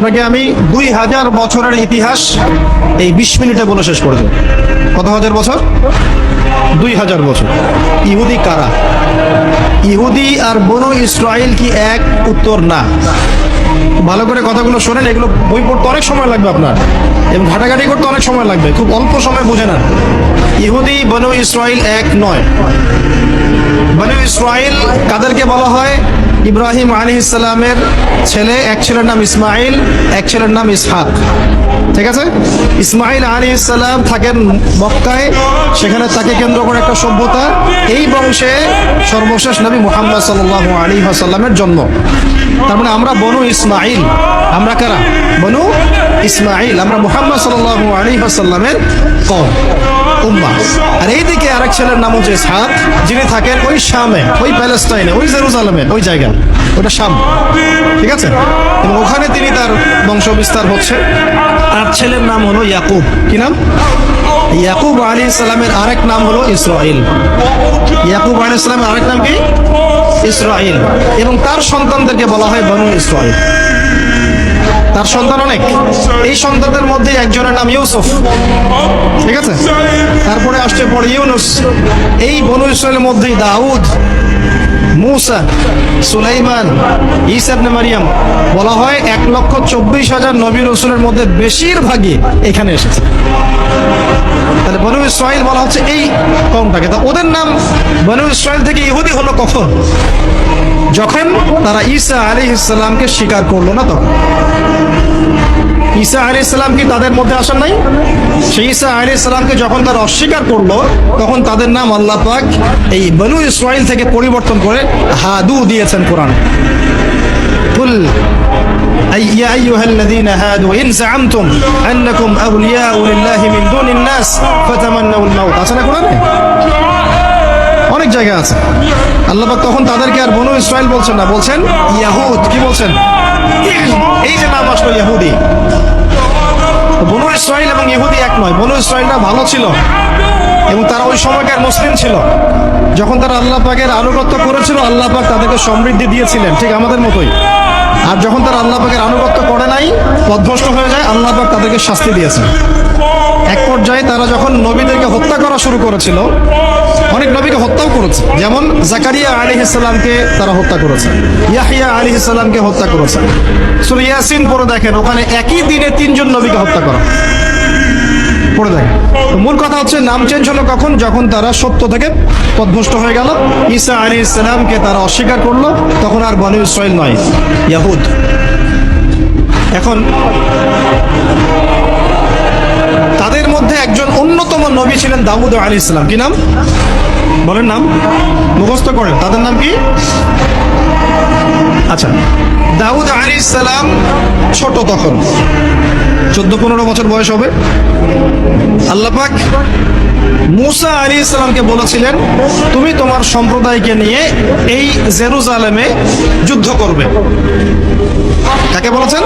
আপনাকে আমি 2000 বছরের ইতিহাস এই 20 মিনিটে বলে শেষ করে দেব। কত হাজার বছর? 2000 বছর। ইহুদি কারা? ইহুদি আর বনু ইসরাইল কি এক? উত্তর না। ভালো করে কথাগুলো শোনেন, এগুলো বই পড়তে অনেক সময় লাগবে আপনার, এবং ঘাটাঘাটি করতে অনেক সময় লাগবে, খুব অল্প সময় বুঝে না। ইহুদি বনু ইসরাইল এক নয়। বনু ইসরাইল কাদেরকে বলা হয়? ইব্রাহিম আলাইহিস সালামের ছেলে, এক ছেলের নাম ইসমাইল, এক ছেলের নাম ইসহাক। ঠিক আছে? ইসমাইল আলাইহিস সালাম থাকেন মক্কায়, সেখানে তাকে কেন্দ্র করে একটা সভ্যতা। এই বংশে সর্বশেষ নবী মুহাম্মদ সাল্লাল্লাহু আলাইহি ওয়াসাল্লামের জন্ম। তার মানে আমরা বনু ইসমাইল। আমরা কারা? বনু ইসমাইল। আমরা মুহাম্মদ সাল্লাল্লাহু আলাইহি ওয়াসাল্লামের কওম, উম্মাহ। আর এইদিকে আরেক ছেলের নাম হচ্ছে ইসহাক, যিনি থাকেন ওই শামে, ওই প্যালেস্টাইনে, ওই জেরুজালেমে, ওই জায়গা, ওটা শাম। ঠিক আছে? এবং ওখানে তিনি তার বংশ বিস্তার হচ্ছে। আর ছেলের নাম হলো ইয়াকুব। কি নাম? ইয়াকুব আলাইহিস সালামের আরেক নাম হলো ইসরাইল। ইয়াকুব আলাইহিস সালামের আরেক নাম কি? ইসরাইল। এবং তার সন্তানদেরকে বলা হয় বনু ইসরাইল। তার সন্তান অনেক। এই সন্তানদের মধ্যে একজনের নাম ইউসুফ। ঠিক আছে? তারপরে আসছে পরে ইউনুস। এই বনু ইসরাইলের মধ্যেই দাউদ, মুসা, সুলাইমান, ঈসা ইবনে মারিয়াম। বলা হয় 1,24,000 নবী রাসূলের মধ্যে বেশিরভাগই এখানে এসেছে। তাহলে বনু ইসরাইল বলা হচ্ছে এই কওমটাকে। তা ওদের নাম বনু ইসরাইল থেকে ইহুদি হলো কখন? যখন তারা ঈসা আলাইহিস সালামকে স্বীকার করলো না তখন। ঈসা আলাইহিস সালাম কি তাদের মধ্যে আসেন নাই? সেই ঈসা আলাইহিস সালামকে যখন তারা অস্বীকার করলো, তখন তাদের নাম আল্লাহ পাক এই বনু ইসরাইল থেকে পরিবর্তন করে হাদু দিয়েছেন কোরআন। কুল ইয়া আইয়ুহাল্লাযীনা হাদু ইন যাআমতুম আন্নাকুম আউলিয়াউ লিল্লাহি মিন দুনিন নাস ফাতামান্নাউল মাউত। আছে না কোরআনে? অনেক জায়গা আছে। আল্লাহ পাক তখন তাদেরকে আর বনু ইসরাইল বলছেন না, বলছেন ইয়াহুদ। কি বলছেন? এই যে নাম আসলো ইহুদি। বনু ইসরাইল এবং ইহুদি এক নয়। বনু ইসরাইলরা ভালো ছিল এবং তারা ওই সময়কার মুসলিম ছিল। যখন তারা আল্লাহ পাকের আনুগত্য করেছিল, আল্লাহ পাক তাদেরকে সমৃদ্ধি দিয়েছিলেন, ঠিক আমাদের মতোই। আর যখন তারা আল্লাহ পাকের আনুগত্য করে নাই, পথভ্রষ্ট হয়ে যায়, আল্লাহ পাক তাদেরকে শাস্তি দিয়েছেন। এক পর্যায়ে তারা যখন নবীদেরকে হত্যা করা শুরু করেছিল, অনেক নবীকে হত্যাও করেছে। যেমন জাকারিয়া আলাইহিস সালামকে তারা হত্যা করেছে, ইয়াহইয়া আলাইহিস সালামকে হত্যা করেছে। সূরা ইয়াসিন পড়ে দেখেন, ওখানে একই দিনে 3 জন নবীকে হত্যা করা। পড়ে দেখেন। মূল কথা হচ্ছে নাম চেঞ্জ হলো কখন? যখন তারা সত্য থেকে পথভ্রষ্ট হয়ে গেল, ঈসা আলাইহিস সালামকে তারা অস্বীকার করলো, তখন আর বনু ইসরাইল নয়, ইয়াহুদ। এখন তাদের মধ্যে একজন অন্যতম নবী ছিলেন দাউদ আলাইহিস সালাম। কি নাম? বলেন নাম, মুখস্থ করেন। তাদের নাম কি? আচ্ছা, দাউদ আলাইহিস সালাম ছোট, তখন 14-15 বছর বয়স হবে। আল্লাহ পাক মুসা আলাইহিস সালামকে বলেছিলেন, তুমি তোমার সম্প্রদায়কে নিয়ে এই জেরুজালেমে যুদ্ধ করবে। কাকে বলেছেন?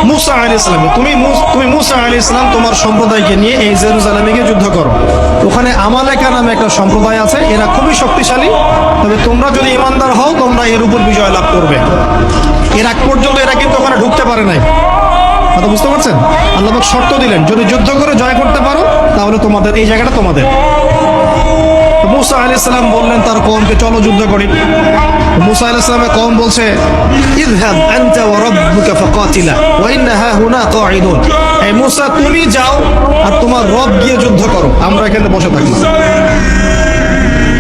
মুসা আলাইহিস সালাম। তুমি মুসা আলাইহিস সালাম তোমার সম্প্রদায়কে নিয়ে এই জেরুজালেমে গিয়ে যুদ্ধ করো। ওখানে আমালেকা নামে একটা সম্প্রদায় আছে, এরা খুবই শক্তিশালী। তবে তোমরা যদি ইমানদার হও, তোমরা এর উপর বিজয় লাভ করবে। এর আগ পর্যন্ত এরা কিন্তু ওখানে ঢুকতে পারে নাই। কথা বুঝতে পারছেন? আল্লাহ পাক শর্ত দিলেন, যদি যুদ্ধ করে জয় করতে পারো, তাহলে তোমাদের এই জায়গাটা তোমাদের। মুসা আলাইহিস সালাম বললেন তার কওমকে, চলো যুদ্ধ করি। মুসা আলাইহিস সালামের কওম বলছে, ইযহাব আনতা ওয়া রাব্বুকা ফাকাতিলা ওয়া ইন্না হাহুনা কাঈদুন। এই মুসা, তুমি যাও আর তোমার রব গিয়ে যুদ্ধ করো, আমরা এখানে বসে থাকবো।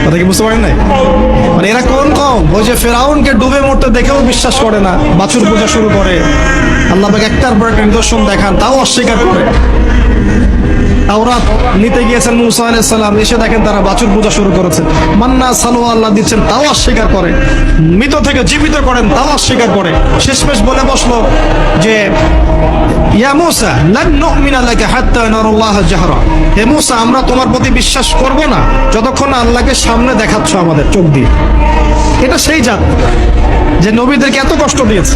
কথা কি বুঝতে পারেন নাই? মানে এরা কোন কওম? ওই যে ফেরাউনকে ডুবে মরতে দেখেও বিশ্বাস করে না, বাছুর পূজা শুরু করে, আল্লাহ পাক একটার পর একটা নিদর্শন দেখান, তাও অস্বীকার করে। তাওরাত নিতে গিয়েছেন মুসা আলাইহিস সালাম, এসে দেখেন তারা বাছুর পূজা শুরু করেছে। মান্না সালোয়া আল্লাহ দিচ্ছেন, তাও অস্বীকার করে। মৃত থেকে জীবিত করেন, তাও অস্বীকার করে। শেষমেশ বলে বসলো যে, ইয়া মুসা লান নুমিনা লাকা হাত্তা নারাল্লাহ জাহরা। হে মুসা, আমরা তোমার প্রতি বিশ্বাস করব না যতক্ষণ আল্লাহকে সামনে দেখাচ্ছ আমাদের চোখ দিয়ে। এটা সেই জাত যে নবীদেরকে এত কষ্ট দিয়েছে।